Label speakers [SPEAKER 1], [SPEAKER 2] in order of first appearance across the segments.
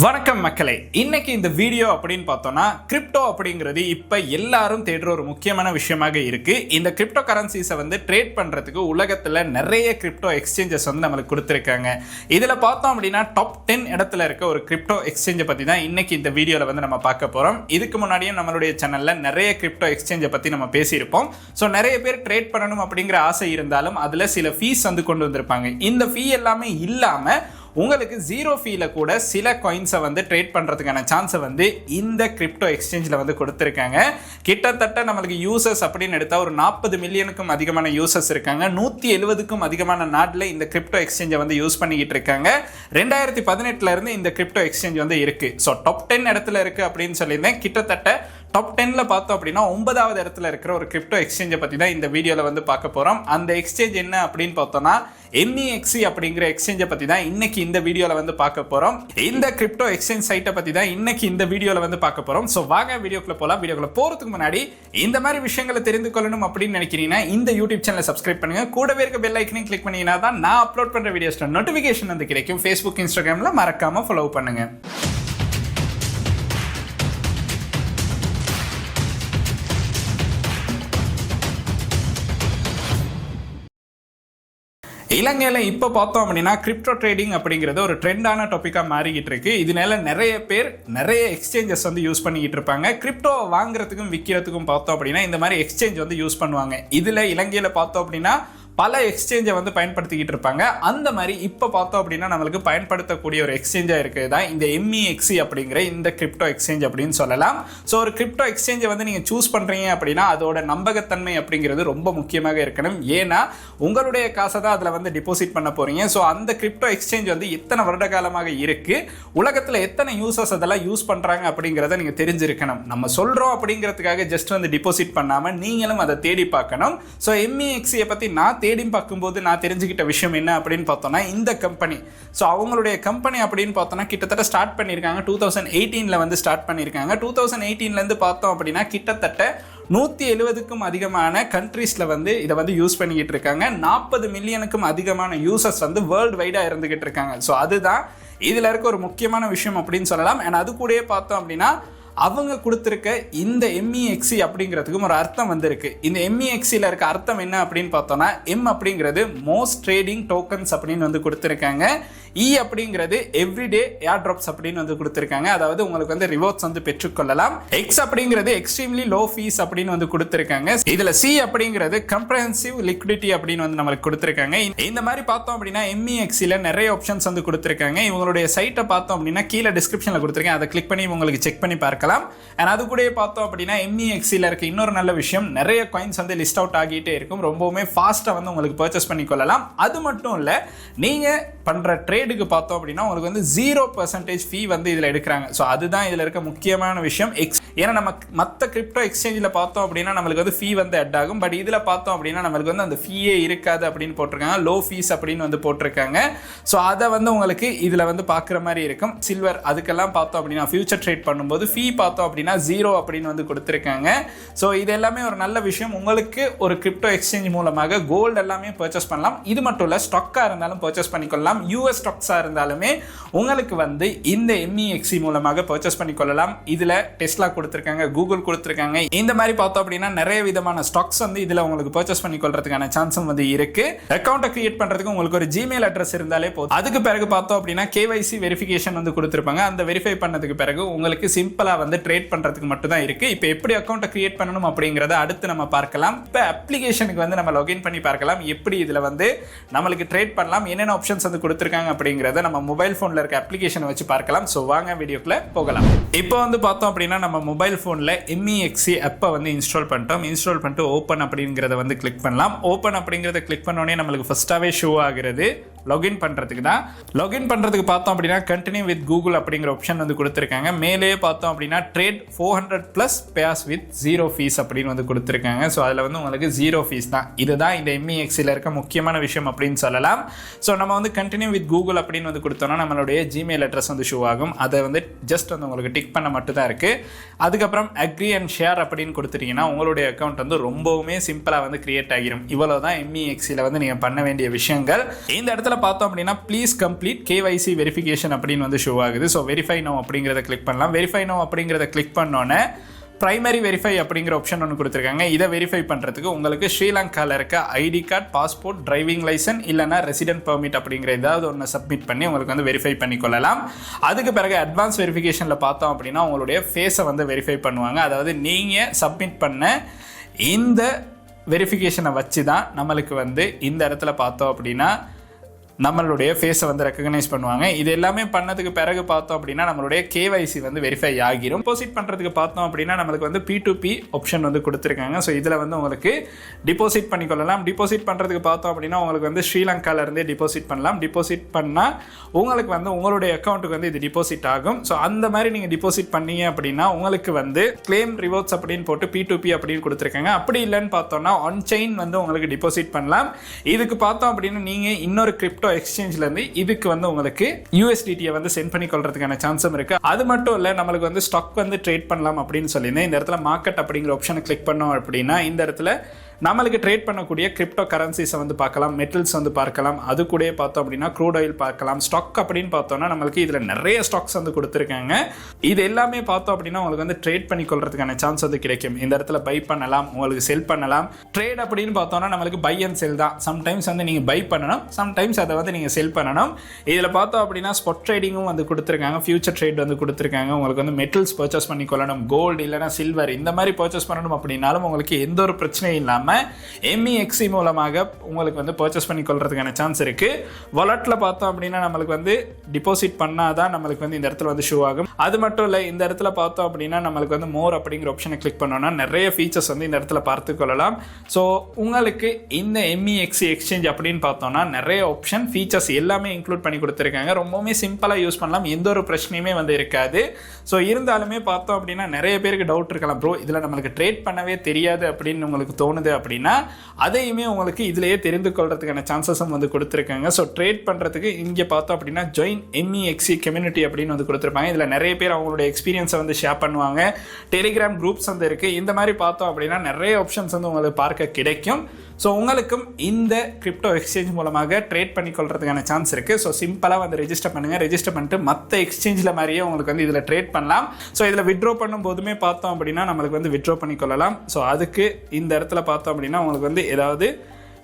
[SPEAKER 1] வணக்கம் மக்களே, இன்னைக்கு இந்த வீடியோ அப்படின்னு பார்த்தோம்னா கிரிப்டோ அப்படிங்கிறது இப்போ எல்லாரும் தேடுற ஒரு முக்கியமான விஷயமாக இருக்கு. இந்த கிரிப்டோ கரன்சிஸை ட்ரேட் பண்றதுக்கு உலகத்தில் நிறைய கிரிப்டோ எக்ஸ்சேஞ்சஸ் நம்மளுக்கு கொடுத்துருக்காங்க. இதில் பார்த்தோம் அப்படின்னா டாப் 10 இடத்துல இருக்க ஒரு கிரிப்டோ எக்ஸ்சேஞ்சை பற்றி தான் இன்னைக்கு இந்த வீடியோவில் நம்ம பார்க்க போகிறோம். இதுக்கு முன்னாடியும் நம்மளுடைய சேனலில் நிறைய கிரிப்டோ எக்ஸ்சேஞ்சை பற்றி நம்ம பேசியிருப்போம். ஸோ நிறைய பேர் ட்ரேட் பண்ணணும் அப்படிங்கிற ஆசை இருந்தாலும் அதில் சில ஃபீஸ் கொண்டு வந்திருப்பாங்க. இந்த ஃபீ எல்லாமே இல்லாமல் உங்களுக்கு ஜீரோ ஃபீல கூட சில காயின்ஸை ட்ரேட் பண்ணுறதுக்கான சான்ஸை இந்த கிரிப்டோ எக்ஸ்சேஞ்சில் கொடுத்துருக்காங்க. கிட்டத்தட்ட நம்மளுக்கு யூசர்ஸ் அப்படின்னு எடுத்தால் ஒரு 40 மில்லியனுக்கும் அதிகமான யூசர்ஸ் இருக்காங்க. 170க்கும் அதிகமான நாட்டில் இந்த கிரிப்டோ எக்ஸ்சேஞ்சை யூஸ் பண்ணிக்கிட்டு இருக்காங்க. 2018 இருந்து இந்த கிரிப்டோ எக்ஸ்சேஞ்ச் இருக்கு. ஸோ டாப் 10 இடத்துல இருக்கு அப்படின்னு சொல்லியிருந்தேன். கிட்டத்தட்ட டாப் 10ல பார்த்தோம் அப்படின்னா 9வது இடத்துல இருக்கிற ஒரு கிரிப்டோ எக்ஸ்சேஞ்சை பற்றி தான் இந்த வீடியோவில் பார்க்க போகிறோம். அந்த எக்ஸ்சேஞ்ச் என்ன அப்படின்னு பார்த்தோம்னா MEXC அப்படிங்கிற எக்ஸ்சேஞ்சை பற்றி தான் இன்னைக்கு இந்த வீடியோவில் பார்க்க போகிறோம். இந்த கிரிப்டோ எக்ஸ்சேஞ்ச் சைட்டை பற்றி தான் இன்னைக்கு இந்த வீடியோவில் பார்க்க போகிறோம். ஸோ வாங்க வீடியோக்குள்ள போகலாம். வீடியோக்குள்ள போகிறதுக்கு முன்னாடி இந்த மாதிரி விஷயங்களை தெரிந்து கொள்ளணும் அப்படின்னு நினைக்கிறீங்கன்னா இந்த யூடியூப் சேனலை சப்ஸ்கிரைப் பண்ணுங்க. கூடவே இருக்க பெல் ஐக்கனையும் கிளிக் பண்ணீங்கன்னா தான் நான் அப்லோட் பண்ணுற வீடியோஸ் நோட்டிஃபிகேஷன் கிடைக்கும். ஃபேஸ்புக், இன்ஸ்டாகிராமில் மறக்காம ஃபாலோ பண்ணுங்க. இலங்கையில் இப்போ பார்த்தோம் அப்படின்னா கிரிப்டோ ட்ரேடிங் அப்படிங்கிறது ஒரு ட்ரெண்டான டாப்பிக்காக மாறிக்கிட்டு இருக்கு. இதனால நிறைய பேர் நிறைய எக்ஸ்சேஞ்சஸ் யூஸ் பண்ணிக்கிட்டு இருப்பாங்க. கிரிப்டோ வாங்குறதுக்கும் விற்கிறதுக்கும் பார்த்தோம் அப்படின்னா இந்த மாதிரி எக்ஸ்சேஞ்ச் யூஸ் பண்ணுவாங்க. இதில் இலங்கையில் பார்த்தோம் அப்படின்னா பல எக்ஸ்சேஞ்சை பயன்படுத்திக்கிட்டு இருப்பாங்க. அந்த மாதிரி இப்போ பார்த்தோம் அப்படின்னா நம்மளுக்கு பயன்படுத்தக்கூடிய ஒரு எக்ஸ்சேஞ்சாக இருக்குது தான் இந்த MEXC அப்படிங்கிற இந்த கிரிப்டோ எக்ஸ்சேஞ்ச் அப்படின்னு சொல்லலாம். ஸோ ஒரு கிரிப்டோ எக்ஸ்சேஞ்சை நீங்கள் சூஸ் பண்ணுறீங்க அப்படின்னா அதோட நம்பகத்தன்மை அப்படிங்கிறது ரொம்ப முக்கியமாக இருக்கணும். ஏன்னா உங்களுடைய காசை தான் அதில் டிபாசிட் பண்ண போகிறீங்க. ஸோ அந்த கிரிப்டோ எக்ஸ்சேஞ்ச் எத்தனை வருட காலமாக இருக்குது, உலகத்தில் எத்தனை யூசர்ஸ் அதெல்லாம் யூஸ் பண்ணுறாங்க அப்படிங்கிறத நீங்கள் தெரிஞ்சிருக்கணும். நம்ம சொல்கிறோம் அப்படிங்கிறதுக்காக ஜஸ்ட் டிபாசிட் பண்ணாமல் நீங்களும் அதை தேடி பார்க்கணும். ஸோ MEXC பற்றி நான் தேடி பார்க்கும்போது நான் தெரிஞ்சுக்கிட்ட விஷயம் என்ன அப்படின்னு பார்த்தோம்னா இந்த கம்பெனி, ஸோ அவங்களுடைய கம்பெனி அப்படின்னு பார்த்தோம்னா கிட்டத்தட்ட ஸ்டார்ட் பண்ணியிருக்காங்க 2018 ஸ்டார்ட் பண்ணியிருக்காங்க. 2018 பார்த்தோம் அப்படின்னா கிட்டத்தட்ட 170க்கும் அதிகமான கண்ட்ரீஸில் இதை யூஸ் பண்ணிக்கிட்டு இருக்காங்க. 40 மில்லியனுக்கும் அதிகமான யூசர்ஸ் வேர்ல்டு வைடாக இருந்துகிட்டு இருக்காங்க. ஸோ அதுதான் இதில் இருக்க ஒரு முக்கியமான விஷயம் அப்படின்னு சொல்லலாம். அண்ட் அது கூடயே பார்த்தோம் அப்படின்னா அவங்க கொடுத்துருக்க இந்த MEXC அப்படிங்கிறதுக்கும் ஒரு அர்த்தம் இருக்கு. இந்த MEXCல இருக்க அர்த்தம் என்ன அப்படின்னு பார்த்தோம்னா M அப்படிங்கிறது மோஸ்ட் ட்ரேடிங் டோக்கன்ஸ் அப்படின்னு கொடுத்துருக்காங்க. E அப்படிங்கிறது எவ்ரிடே ஏர் ட்ராப்ஸ் அப்படின்னு கொடுத்துருக்காங்க. அதாவது உங்களுக்கு ரிவார்ட்ஸ் பெற்றுக்கொள்ளலாம். X அப்படிங்கிறது எக்ஸ்ட்ரீம்லி லோ ஃபீஸ் அப்படின்னு கொடுத்துருக்காங்க. இதுல C அப்படிங்கிறது கம்ப்ரஹென்சிவ் லிக்விடிட்டி அப்படின்னு நம்மளுக்கு கொடுத்துருக்காங்க. இந்த மாதிரி பார்த்தோம் அப்படின்னா MEXCல நிறைய ஆப்ஷன்ஸ் கொடுத்துருக்காங்க. இவங்களுடைய சைட்டை பார்த்தோம் அப்படின்னா கீழே டிஸ்கிரிப்ஷன்ல கொடுத்துருக்கேன். அதை கிளிக் பண்ணி உங்களுக்கு செக் பண்ணி பார்க்கலாம். அது கூட பார்த்தோம் அப்படின்னா MEXCல இருக்க இன்னொரு நல்ல விஷயம், நிறைய காயின்ஸ் லிஸ்ட் அவுட் ஆகிட்டே இருக்கும். ரொம்பவுமே ஃபாஸ்டா உங்களுக்கு பர்ச்சேஸ் பண்ணிக்கொள்ளலாம். அது மட்டும் இல்ல, நீங்க பண்ற ட்ரேடுக்கு பார்த்தோம் அப்படின்னா உங்களுக்கு 0% ஃபீ இதுல எடுக்கிறாங்க. ஸோ அதுதான் இதுல இருக்க முக்கியமான விஷயம். ஏன்னா நம்ம மற்ற கிரிப்டோ எக்ஸ்சேஞ்சில் பார்த்தோம் அப்படின்னா நம்மளுக்கு ஃபீ அட் ஆகும். பட் இதில் பார்த்தோம் அப்படின்னா நம்மளுக்கு அந்த ஃபீயே இருக்காது அப்படின்னு போட்டிருக்காங்க. லோ ஃபீஸ் அப்படின்னு போட்டிருக்காங்க. ஸோ அதை உங்களுக்கு இதில் பார்க்குற மாதிரி இருக்கும். சில்வர் அதுக்கெல்லாம் பார்த்தோம் அப்படின்னா ஃபியூச்சர் ட்ரேட் பண்ணும்போது ஃபீ பார்த்தோம் அப்படின்னா 0 அப்படின்னு கொடுத்துருக்காங்க. ஸோ இது எல்லாமே ஒரு நல்ல விஷயம். உங்களுக்கு ஒரு கிரிப்டோ எக்ஸ்சேஞ்ச் மூலமாக கோல்டு எல்லாமே பர்ச்சேஸ் பண்ணலாம். இது மட்டும் இல்லை, ஸ்டாக்காக இருந்தாலும் பர்ச்சேஸ் பண்ணிக்கொள்ளலாம். US ஸ்டாக்ஸாக இருந்தாலுமே உங்களுக்கு இந்த MEXC மூலமாக பர்ச்சேஸ் பண்ணிக்கொள்ளலாம். இதில் டெஸ்லா கொடுத்துருக்காங்க, கூகுள் கொடுத்துருக்காங்க. இந்த மாதிரி பார்த்தோம் அப்படின்னா நிறைய விதமான ஸ்டாக்ஸ் இதில் உங்களுக்கு பர்ச்சேஸ் பண்ணிக்கொள்றதுக்கான சான்ஸும் இருக்கு. அக்கௌண்ட்டை கிரியேட் பண்ணுறதுக்கு உங்களுக்கு ஒரு ஜிமெயில் அட்ரஸ் இருந்தாலே போதும். அதுக்கு பிறகு பார்த்தோம் அப்படின்னா KYC வெரிஃபிகேஷன் கொடுத்துருப்பாங்க. அந்த வெரிஃபை பண்ணதுக்கு பிறகு உங்களுக்கு சிம்பிளா ட்ரேட் பண்றதுக்கு மட்டும் தான் இருக்கு. இப்போ எப்படி அக்கௌண்ட்டை கிரியேட் பண்ணணும் அப்படிங்கறத அடுத்து நம்ம பார்க்கலாம். இப்போ அப்ளிகேஷனுக்கு நம்ம லாகின் பண்ணி பார்க்கலாம். எப்படி இதுல நம்மளுக்கு ட்ரேட் பண்ணலாம், என்னென்ன ஆப்ஷன்ஸ் கொடுத்துருக்காங்க அப்படிங்கறத நம்ம மொபைல் போன்ல இருக்க அப்ளிகேஷனை வச்சு பார்க்கலாம். ஸோ வாங்க வீடியோக்குள்ள போகலாம். இப்போ பார்த்தோம் அப்படின்னா நம்ம மொபைல் போன்ல MEXC ஆப்பை இன்ஸ்டால் பண்ணிட்டோம். இன்ஸ்டால் பண்ணிட்டு ஓப்பன் அப்படிங்கறத கிளிக் பண்ணலாம். ஓப்பன் அப்படிங்கறத கிளிக் பண்ண உடனே நம்மளுக்கு ஃபர்ஸ்டாவே ஷோ ஆகிறது லாகின் பண்றதுக்கு தான். லாகின் பண்றதுக்கு பார்த்தோம் அப்படின்னா கண்டினியூ வித் கூகுள் அப்படிங்கிற ஆப்ஷன் கொடுத்துருக்காங்க. மேலே பார்த்தோம் அப்படின்னா ட்ரேட் 400+ பேர்ஸ் வித் 0 ஃபீஸ் அப்படின்னு கொடுத்துருக்காங்க. ஸோ அதில் உங்களுக்கு 0 ஃபீஸ் தான். இதுதான் இந்த MEXCல இருக்க முக்கியமான விஷயம் அப்படின்னு சொல்லலாம். ஸோ நம்ம கண்டினியூ வித் கூகுள் கூகுள் அப்படின்னு வந்து கொடுத்தோன்னா நம்மளுடைய ஜிமெயில் அட்ரஸ் வந்து ஷோ ஆகும். அதை வந்து ஜஸ்ட் வந்து உங்களுக்கு டிக் பண்ண மட்டும் தான் இருக்குது. அதுக்கப்புறம் அக்ரி அண்ட் ஷேர் அப்படின்னு கொடுத்துட்டீங்கன்னா உங்களுடைய அக்கௌண்ட் வந்து ரொம்பவுமே சிம்பிளாக வந்து கிரியேட் ஆகிரும். இவ்வளோ தான் MEXCல வந்து நீங்கள் பண்ண வேண்டிய விஷயங்கள். இந்த இடத்துல பார்த்தோம் அப்படின்னா ப்ளீஸ் கம்ப்ளீட் KYC வெரிஃபிகேஷன் அப்படின்னு வந்து ஷோ ஆகுது. ஸோ வெரிஃபை நோ அப்படிங்கிறத கிளிக் பண்ணலாம். வெரிஃபை நோ அப்படிங்கிறத கிளிக் பண்ணோன்னே பிரைமரி வெரிஃபை அப்படிங்கிற ஆப்ஷன் ஒன்று கொடுத்துருக்காங்க. இதை வெரிஃபை பண்ணுறதுக்கு உங்களுக்கு ஸ்ரீலங்காவில் இருக்க ID card, passport, driving licence இல்லைனா ரெசிடென்ட் பெர்மிட் அப்படிங்கிற ஏதாவது ஒன்று சப்மிட் பண்ணி உங்களுக்கு வந்து வெரிஃபை பண்ணிக்கொள்ளலாம். அதுக்கு பிறகு அட்வான்ஸ் வெரிஃபிகேஷனில் பார்த்தோம் அப்படின்னா உங்களுடைய ஃபேஸை வந்து வெரிஃபை பண்ணுவாங்க. அதாவது நீங்கள் சப்மிட் பண்ண இந்த வெரிஃபிகேஷனை வச்சு தான் நம்மளுக்கு வந்து இந்த இடத்துல பார்த்தோம் அப்படின்னா நம்மளுடைய ஃபேஸை வந்து ரெக்கக்னைஸ் பண்ணுவாங்க. இது எல்லாமே பண்ணதுக்கு பிறகு பார்த்தோம் அப்படின்னா நம்மளுடைய KYC வந்து வெரிஃபை ஆகிரும். டிபாசிட் பண்ணுறதுக்கு பார்த்தோம் அப்படின்னா நம்மளுக்கு வந்து P2P ஆப்ஷன் வந்து கொடுத்துருக்காங்க. ஸோ இதில் வந்து உங்களுக்கு டிபாசிட் பண்ணிக்கொள்ளலாம். டிபாசிட் பண்ணுறதுக்கு பார்த்தோம் அப்படின்னா உங்களுக்கு வந்து ஸ்ரீலங்காவிலேருந்தே டிபாசிட் பண்ணலாம். டிபாசிட் பண்ணால் உங்களுக்கு வந்து உங்களுடைய அக்கௌண்ட்டுக்கு வந்து இது டிபாசிட் ஆகும். ஸோ அந்த மாதிரி நீங்கள் டிபாசிட் பண்ணீங்க அப்படின்னா உங்களுக்கு வந்து கிளைம் ரிவார்ட்ஸ் அப்படின்னு போட்டு P2P அப்படின்னு கொடுத்துருக்காங்க. அப்படி இல்லைன்னு பார்த்தோம்னா ஆன் செயின் வந்து உங்களுக்கு டிபாசிட் பண்ணலாம். இதுக்கு பார்த்தோம் அப்படின்னா நீங்கள் இன்னொரு கிரிப்டோ எக்ஸ்சேஞ்சிலேருந்து இதுக்கு வந்து உங்களுக்கு USDT வந்து சென்ட் பண்ணி கொள்றதுக்கான சான்ஸும் இருக்கு. அது மட்டும் இல்லை நம்மளுக்கு வந்து ஸ்டாக் வந்து ட்ரேட் பண்ணலாம் அப்படின்னு சொல்லியிருந்தேன். இந்த இடத்துல மார்க்கெட் அப்படிங்கிற ஆப்ஷனை கிளிக் பண்ணோம் அப்படின்னா இந்த இடத்துல நம்மளுக்கு ட்ரேட் பண்ணக்கூடிய கிரிப்டோ கரன்சிஸை வந்து பார்க்கலாம், மெட்டல்ஸ் வந்து பார்க்கலாம். அது கூட பார்த்தோம் அப்படின்னா க்ரூட் ஆயில் பார்க்கலாம். ஸ்டாக் அப்படின்னு பார்த்தோம்னா நம்மளுக்கு இதில் நிறைய ஸ்டாக்ஸ் வந்து கொடுத்துருக்காங்க. இது எல்லாமே பார்த்தோம் அப்படின்னா உங்களுக்கு வந்து ட்ரேட் பண்ணி கொள்றதுக்கான சான்ஸ் வந்து கிடைக்கும். இந்த இடத்துல பை பண்ணலாம், உங்களுக்கு செல் பண்ணலாம். ட்ரேட் அப்படின்னு பார்த்தோம்னா நம்மளுக்கு பை அண்ட் செல் தான். சம்டைம்ஸ் வந்து நீங்கள் பை பண்ணணும், சம்டைம்ஸ் அதை வந்து நீங்கள் செல் பண்ணணும். இதில் பார்த்தோம் அப்படின்னா ஸ்பாட் ட்ரேடிங்கும் வந்து கொடுத்துருக்காங்க, ஃபியூச்சர் ட்ரேட் வந்து கொடுத்துருக்காங்க. உங்களுக்கு வந்து மெட்டல்ஸ் பர்ச்சேஸ் பண்ணி கொள்ளணும், கோல்டு இல்லைனா சில்வர் இந்த மாதிரி பர்ச்சேஸ் பண்ணணும் அப்படின்னாலும் உங்களுக்கு எந்த ஒரு பிரச்சனையும் இல்லாமல் MEXC மூலமாக உங்களுக்கு வந்து பர்ச்சேஸ் பண்ணி கொள்றதுக்கான சான்ஸ் இருக்கு. வாலெட்ல பார்த்தோம் அப்படின்னா நம்மளுக்கு வந்து டிபாசிட் பண்ணாதான் நம்மளுக்கு வந்து இந்த இடத்துல வந்து ஷோ ஆகும். அது மட்டும் இல்லை இந்த இடத்துல பார்த்தோம் அப்படின்னா நம்மளுக்கு வந்து மோர் அப்படிங்கிற ஆப்ஷனை கிளிக் பண்ணோம்னா நிறைய ஃபீச்சர்ஸ் வந்து இந்த இடத்துல பார்த்து கொள்ளலாம். ஸோ உங்களுக்கு இந்த MEXC எக்ஸ்சேஞ்ச் அப்படின்னு பார்த்தோம்னா நிறைய ஆப்ஷன் ஃபீச்சர்ஸ் எல்லாமே இன்க்ளூட் பண்ணி கொடுத்துருக்காங்க. ரொம்பவுமே சிம்பிளாக யூஸ் பண்ணலாம், எந்த ஒரு பிரச்சனையுமே வந்து இருக்காது. ஸோ இருந்தாலுமே பார்த்தோம் அப்படின்னா நிறைய பேருக்கு டவுட் இருக்கலாம், ப்ரோ இதில் நம்மளுக்கு ட்ரேட் பண்ணவே தெரியாது அப்படின்னு உங்களுக்கு தோணுது அப்படின்னா அதையுமே உங்களுக்கு இதிலேயே தெரிந்து கொள்றதுக்கான சான்சஸும் வந்து கொடுத்துருக்காங்க. ஸோ ட்ரேட் பண்ணுறதுக்கு இங்கே பார்த்தோம் அப்படின்னா ஜாயின் MEXC கம்யூனிட்டி அப்படின்னு வந்து கொடுத்துருப்பாங்க. இதில் நிறைய பேர் அவங்களுடைய எக்ஸ்பீரியன்ஸை வந்து ஷேர் பண்ணுவாங்க. டெலிகிராம் குரூப்ஸ் வந்து இருக்குது. இந்த மாதிரி பார்த்தோம் அப்படின்னா நிறைய ஆப்ஷன்ஸ் வந்து உங்களுக்கு பார்க்க கிடைக்கும். ஸோ உங்களுக்கும் இந்த கிரிப்டோ எக்ஸ்சேஞ்ச் மூலமாக ட்ரேட் பண்ணி கொள்றதுக்கான சான்ஸ் இருக்குது. ஸோ சிம்பிளாக வந்து ரெஜிஸ்டர் பண்ணுங்கள். ரெஜிஸ்டர் பண்ணிட்டு மற்ற எக்ஸ்சேஞ்சில் மாதிரியே உங்களுக்கு வந்து இதில் ட்ரேட் பண்ணலாம். ஸோ இதில் விட்ரோ பண்ணும் போதுமே பார்த்தோம் அப்படின்னா நம்மளுக்கு வந்து விட்ரோ பண்ணி கொள்ளலாம். ஸோ அதுக்கு இந்த இடத்துல பார்த்தோம் அப்படின்னா உங்களுக்கு வந்து ஏதாவது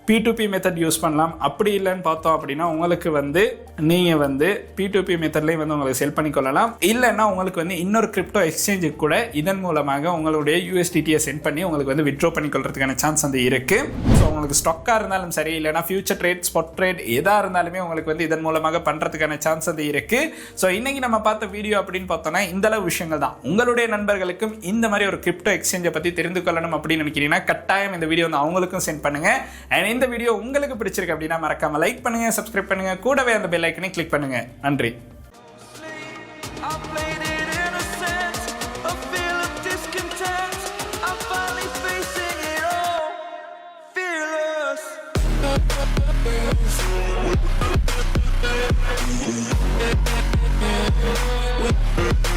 [SPEAKER 1] P2P மெத்தட் யூஸ் பண்ணலாம். அப்படி இல்லைன்னு பார்த்தோம் அப்படின்னா உங்களுக்கு வந்து நீங்கள் வந்து P2P மெத்தட்லேயும் வந்து உங்களுக்கு செல் பண்ணி கொள்ளலாம். இல்லைன்னா உங்களுக்கு வந்து இன்னொரு கிரிப்டோ எக்ஸ்சேஞ்சுக்கு கூட இதன் மூலமாக உங்களுடைய USDT சென்ட் பண்ணி உங்களுக்கு வந்து விட்ரோ பண்ணி கொள்றதுக்கான சான்ஸ் வந்து இருக்குது. ஸோ உங்களுக்கு ஸ்டாக்காக இருந்தாலும் சரி இல்லைனா ஃபியூச்சர் ட்ரேட், ஸ்பாட் ட்ரேட் எதாக இருந்தாலுமே உங்களுக்கு வந்து இதன் மூலமாக பண்ணுறதுக்கான சான்ஸ் வந்து இருக்குது. ஸோ இன்றைக்கி நம்ம பார்த்த வீடியோ அப்படின்னு பார்த்தோன்னா இந்தளவு விஷயங்கள் தான். உங்களுடைய நண்பர்களுக்கும் இந்த மாதிரி ஒரு கிரிப்டோ எக்ஸ்சேஞ்சை பற்றி தெரிந்து கொள்ளணும் அப்படின்னு நினைக்கிறீங்கன்னா கட்டாயம் இந்த வீடியோ வந்து அவங்களுக்கும் சென்ட் பண்ணுங்கள். அண்ட் இந்த வீடியோ உங்களுக்கு பிடிச்சிருக்கு அப்படின்னா மறக்காம லைக் பண்ணுங்க, சப்ஸ்கிரைப் பண்ணுங்க, கூடவே அந்த பெல் ஐக்கனை கிளிக் பண்ணுங்க. நன்றி.
[SPEAKER 2] We'll be right back.